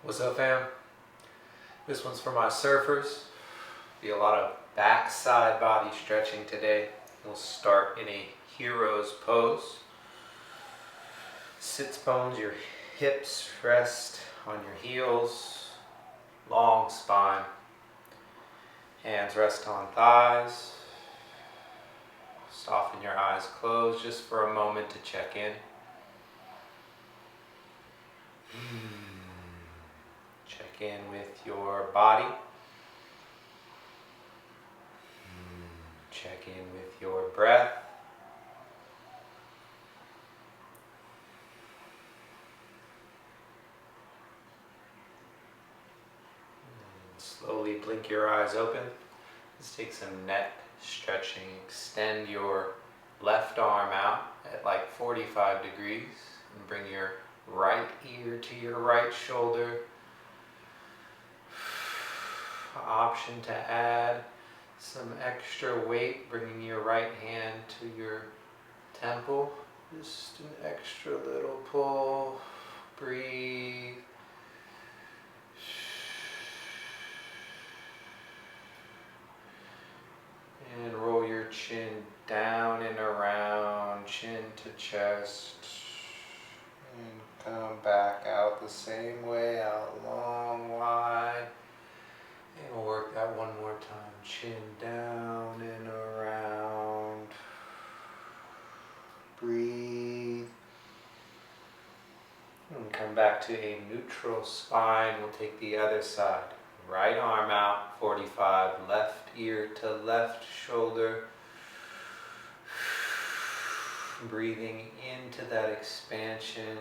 What's up, fam? This one's for my surfers. Be a lot of backside body stretching today. We'll start in a hero's pose. Sits bones, your hips rest on your heels. Long spine. Hands rest on thighs. Soften your eyes closed just for a moment to check in. Check in with your body. Check in with your breath. And slowly blink your eyes open. Let's take some neck stretching. Extend your left arm out at like 45 degrees and bring your right ear to your right shoulder. Option to add some extra weight, bringing your right hand to your temple. Just an extra little pull. Breathe. And roll your chin down and around, chin to chest. And come back out the same way, out long, wide. And we'll work that one more time. Chin down and around. Breathe. And come back to a neutral spine. We'll take the other side. Right arm out, 45. Left ear to left shoulder. Breathing into that expansion.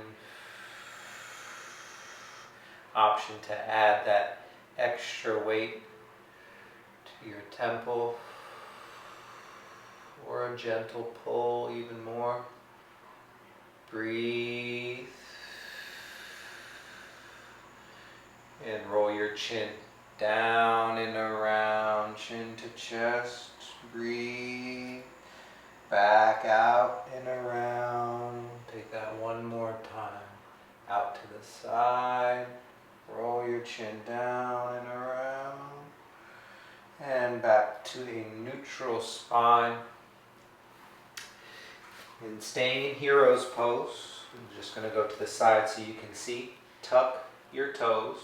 Option to add that extra weight to your temple, or a gentle pull even more. Breathe. And roll your chin down and around, chin to chest. Breathe. Back out and around. Take that one more time. Out to the side. Roll your chin down and around. And back to a neutral spine. And staying in hero's pose, I'm just going to go to the side so you can see. Tuck your toes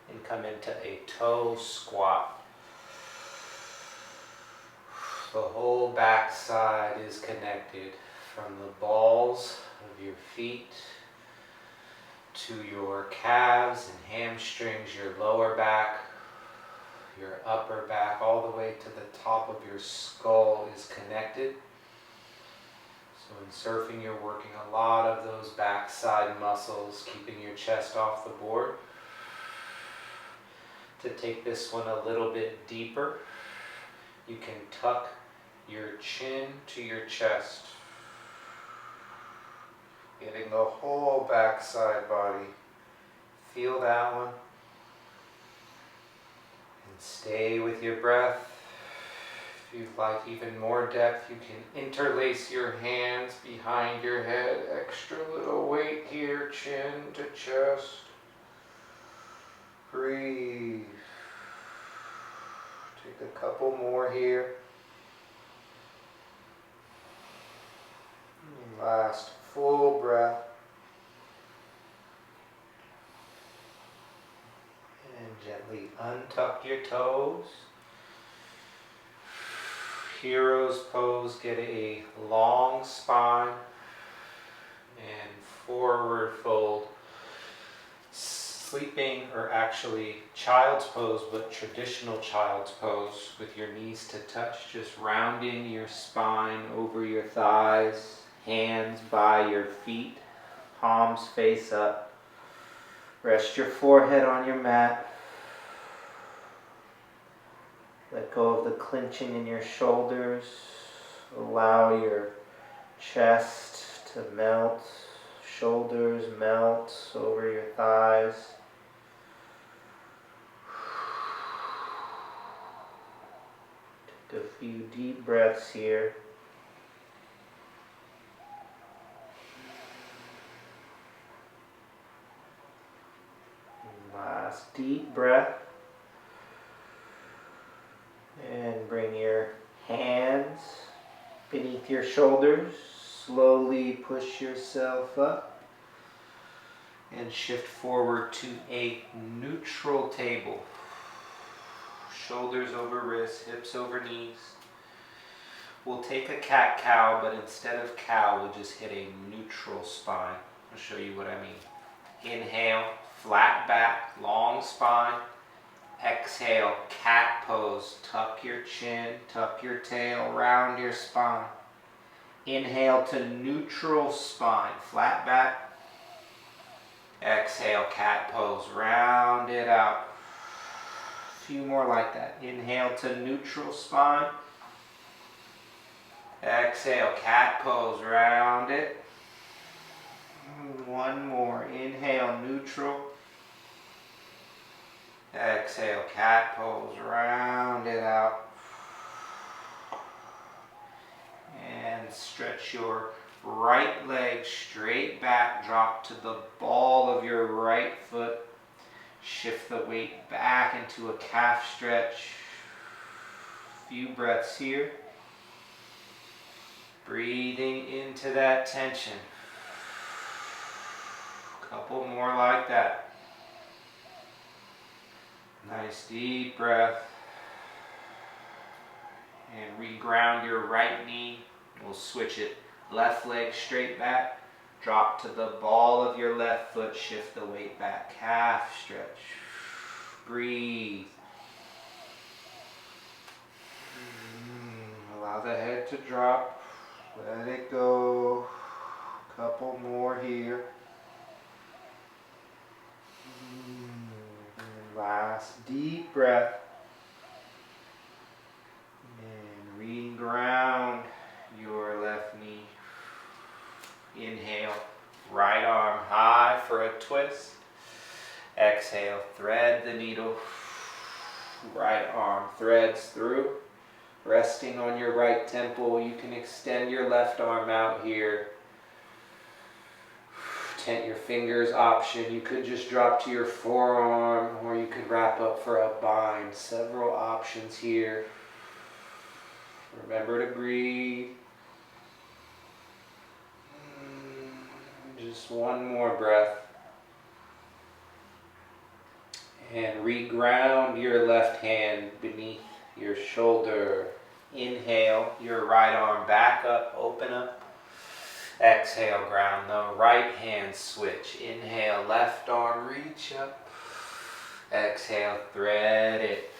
and come into a toe squat. The whole back side is connected from the balls of your feet to your calves and hamstrings, your lower back, your upper back, all the way to the top of your skull is connected. So in surfing, you're working a lot of those backside muscles, keeping your chest off the board. To take this one a little bit deeper, you can tuck your chin to your chest, getting the whole backside body. Feel that one. And stay with your breath. If you'd like even more depth, you can interlace your hands behind your head. Extra little weight here, chin to chest. Breathe. Take a couple more here. And last full breath. And gently untuck your toes. Hero's pose, get a long spine and forward fold. Sleeping, or actually child's pose, but traditional child's pose with your knees to touch, just rounding your spine over your thighs, hands by your feet, palms face up. Rest your forehead on your mat. Let go of the clenching in your shoulders. Allow your chest to melt, shoulders melt over your thighs. Take a few deep breaths here. Last deep breath. And bring your hands beneath your shoulders. Slowly push yourself up. And shift forward to a neutral table. Shoulders over wrists, hips over knees. We'll take a cat-cow, but instead of cow, we'll just hit a neutral spine. I'll show you what I mean. Inhale, flat back, long spine. Exhale, cat pose. Tuck your chin, tuck your tail, round your spine. Inhale to neutral spine, flat back. Exhale, cat pose, round it out. A few more like that. Inhale to neutral spine. Exhale, cat pose, round it. One more. Inhale, neutral. Exhale, cat pose, round it out. And stretch your right leg straight back, drop to the ball of your right foot. Shift the weight back into a calf stretch. Few breaths here. Breathing into that tension. Couple more like that. Nice deep breath. And reground your right knee. We'll switch it. Left leg straight back. Drop to the ball of your left foot. Shift the weight back. Calf stretch. Breathe. Allow the head to drop. Let it go. Couple more here. Last deep breath. And reground your left knee. Inhale, right arm high for a twist. Exhale, thread the needle. Right arm threads through. Resting on your right temple, you can extend your left arm out here. Tent your fingers option. You could just drop to your forearm, or you could wrap up for a bind. Several options here. Remember to breathe. Just one more breath. And reground your left hand beneath your shoulder. Inhale, your right arm back up, open up. Exhale, ground the right hand switch. Inhale, left arm reach up. Exhale, thread it.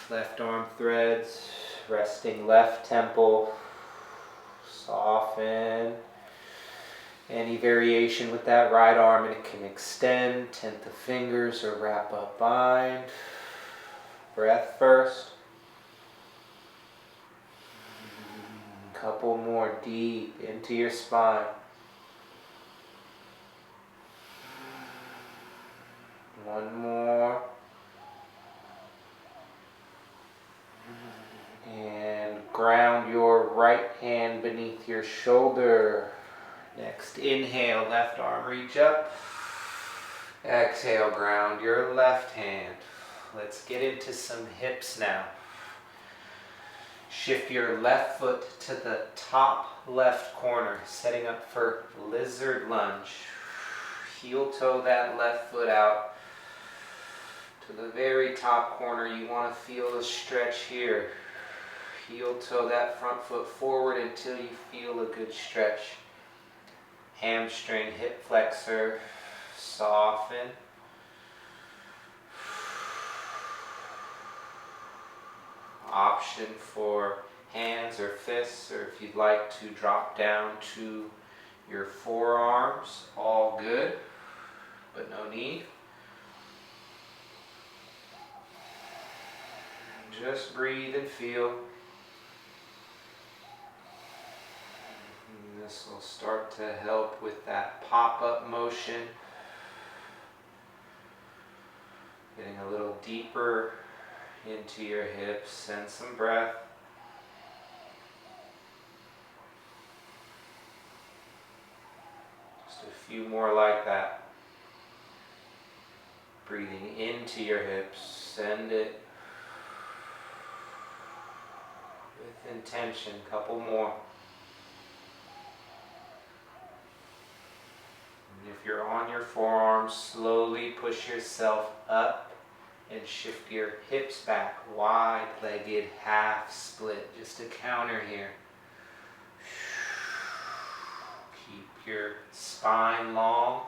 Left arm threads, resting left temple. Soften. Any variation with that right arm, it can extend, tent the fingers, or wrap up bind. Breath first. Couple more deep into your spine. One more. And ground your right hand beneath your shoulder. Next, inhale, left arm reach up. Exhale, ground your left hand. Let's get into some hips now. Shift your left foot to the top left corner, setting up for lizard lunge. Heel toe that left foot out to the very top corner. You want to feel the stretch here. Heel toe that front foot forward until you feel a good stretch. Hamstring, hip flexor, soften. Option for hands or fists, or if you'd like to drop down to your forearms, all good, but no need. Just breathe and feel. And this will start to help with that pop-up motion. Getting a little deeper into your hips. Send some breath. Just a few more like that. Breathing into your hips, send it with intention. Couple more. And if you're on your forearms, slowly push yourself up and shift your hips back. Wide-legged half split. Just a counter here. Keep your spine long.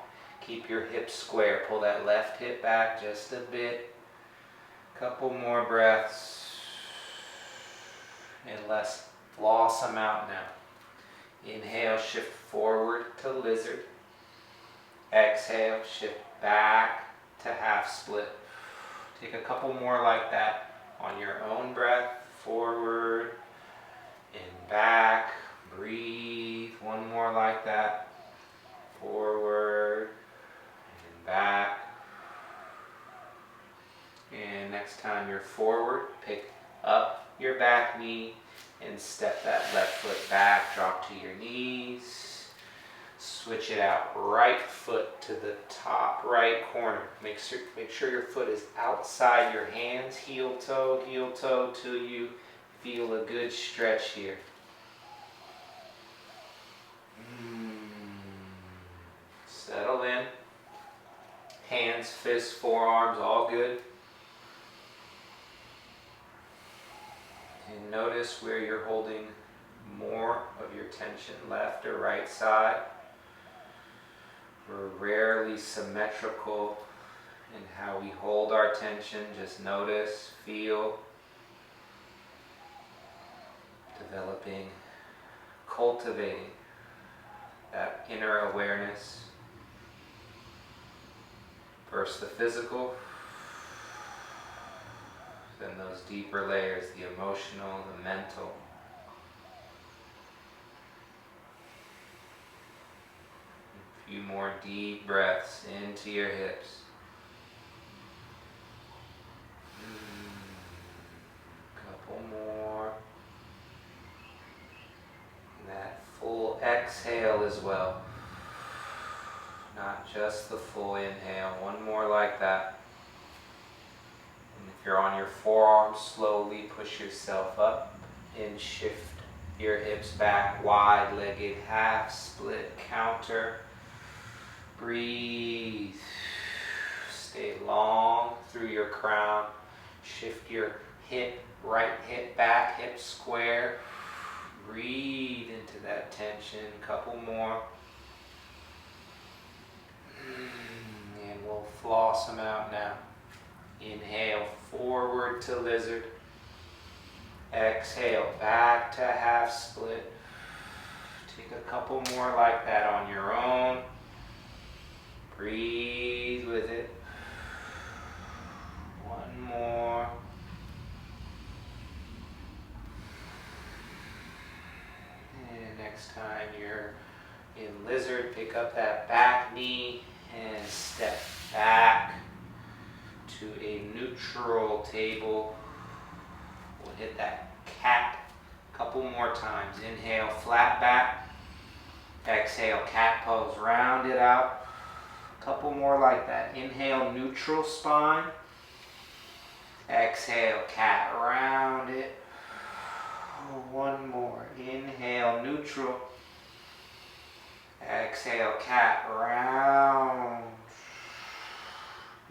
Keep your hips square. Pull that left hip back just a bit. Couple more breaths. And let's floss them out now. Inhale, shift forward to lizard. Exhale, shift back to half split. Take a couple more like that on your own breath. Forward and back. Breathe. One more like that. Forward and back. And next time you're forward, pick up your back knee and step that left foot back. Drop to your knees. Switch it out. Right foot to the top right corner. Make sure your foot is outside your hands. Heel toe till you feel a good stretch here. Settle in. Hands, fists, forearms, all good. And notice where you're holding more of your tension, left or right side. We're rarely symmetrical in how we hold our tension. Just notice, feel, developing, cultivating that inner awareness. First the physical, then those deeper layers, the emotional, the mental. A few more deep breaths into your hips. Couple more. And that full exhale as well. Not just the full inhale. One more like that. And if you're on your forearms, slowly push yourself up and shift your hips back. Wide-legged half split counter. Breathe. Stay long through your crown. Shift your hip, right hip back, hip square. Breathe into that tension. Couple more. And we'll floss them out now. Inhale, forward to lizard. Exhale, back to half split. Take a couple more like that on your own. Breathe with it. One more. And next time you're in lizard, pick up that back knee and step back to a neutral table. We'll hit that cat a couple more times. Inhale, flat back. Exhale, cat pose. Round it out. Couple more like that. Inhale, neutral spine. Exhale, cat, round it. One more. Inhale, neutral. Exhale, cat, round.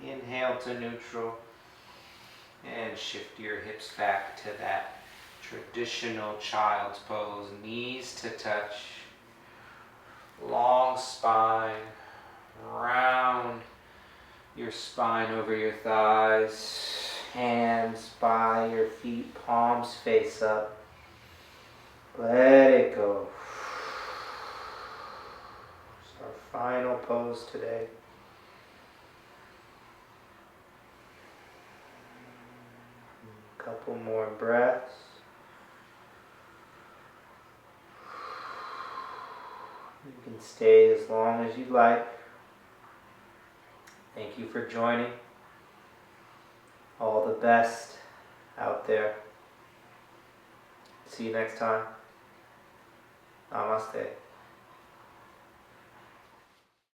Inhale to neutral. And shift your hips back to that traditional child's pose. Knees to touch. Long spine. Round your spine over your thighs, hands by your feet, palms face up. Let it go. It's our final pose today. A couple more breaths. You can stay as long as you like. Thank you for joining. All the best out there. See you next time. Namaste.